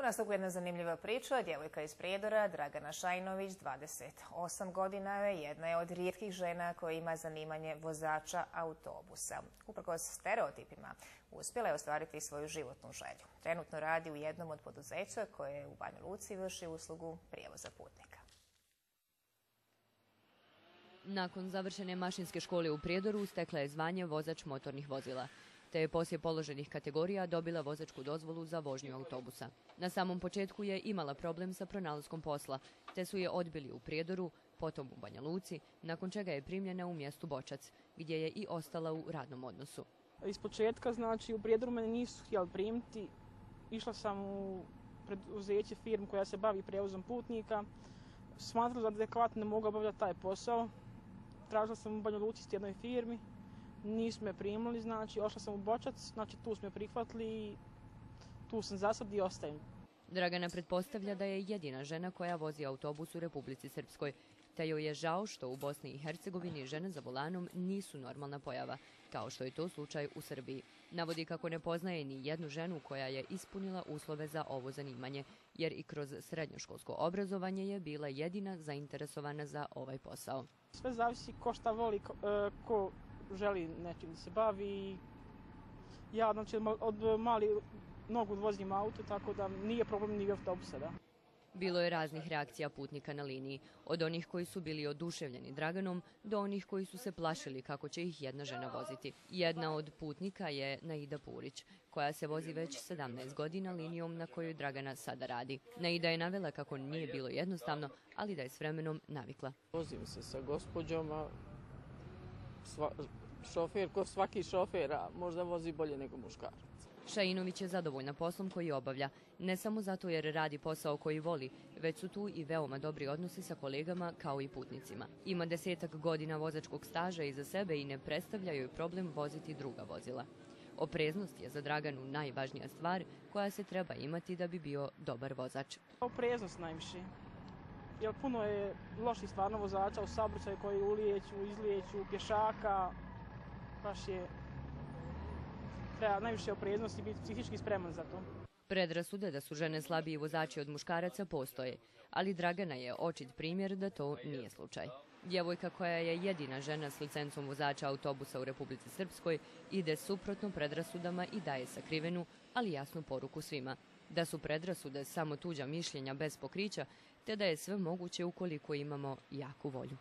U nastavku jedna zanimljiva priča. Djevojka iz Prijedora, Dragana Šajnović, 28 godina je, jedna je od rijetkih žena koja ima zanimanje vozača autobusa. Uprkos stereotipima, uspjela je ostvariti svoju životnu želju. Trenutno radi u jednom od poduzeća koje u Banja Luci vrši uslugu prijevoza putnika. Nakon završene mašinske škole u Prijedoru stekla je zvanje vozač motornih vozila, te je poslije položenih kategorija dobila vozačku dozvolu za vožnju autobusa. Na samom početku je imala problem sa pronalaskom posla, te su je odbili u Prijedoru, potom u Banja Luci, nakon čega je primljena u mjestu Bočac, gdje je i ostala u radnom odnosu. Iz početka, u Prijedoru mene nisu htjeli primiti. Išla sam u preduzeće firmu koja se bavi prijevozom putnika. Smatrala da adekvatno ne mogu obavljati taj posao. Tražila sam u Banja Luci s jednoj firmi. Nisu me primili, ošla sam u Bočac, tu su me prihvatili i tu sam za sad i ostajem. Dragana pretpostavlja da je jedina žena koja vozi autobus u Republici Srpskoj, te joj je žao što u Bosni i Hercegovini žene za volanom nisu normalna pojava, kao što je to slučaj u Srbiji. Navodi kako ne poznaje ni jednu ženu koja je ispunila uslove za ovo zanimanje, jer i kroz srednjoškolsko obrazovanje je bila jedina zainteresovana za ovaj posao. Sve zavisi ko šta voli, ko želi nečim da se bavi. Ja od mali nogu vozim auto, tako da nije problem ni autobusa. Da. Bilo je raznih reakcija putnika na liniji, od onih koji su bili oduševljeni Draganom do onih koji su se plašili kako će ih jedna žena voziti. Jedna od putnika je Naida Purić, koja se vozi već 17 godina linijom na kojoj Dragana sada radi. Naida je navela kako nije bilo jednostavno, ali da je s vremenom navikla. Vozim se sa gospođom, a šofer, ko svaki šofer, a možda vozi bolje nego muškarac. Šajinović je zadovoljna poslom koji obavlja, ne samo zato jer radi posao koji voli, već su tu i veoma dobri odnosi sa kolegama kao i putnicima. Ima 10 godina vozačkog staža iza sebe i ne predstavlja joj problem voziti druga vozila. Opreznost je za Draganu najvažnija stvar koja se treba imati da bi bio dobar vozač. Opreznost najviše. Jer puno je loših stvarno vozača u saobraćaju koji ulijeću, izlijeću, pješaka, baš je... Treba najviše opreznosti i biti psihički spreman za to. Predrasude da su žene slabiji vozači od muškaraca postoje, ali Dragana je očit primjer da to nije slučaj. Djevojka koja je jedina žena s licencom vozača autobusa u Republici Srpskoj ide suprotno predrasudama i daje sakrivenu, ali jasnu poruku svima. Da su predrasude samo tuđa mišljenja bez pokrića, te da je sve moguće ukoliko imamo jaku volju.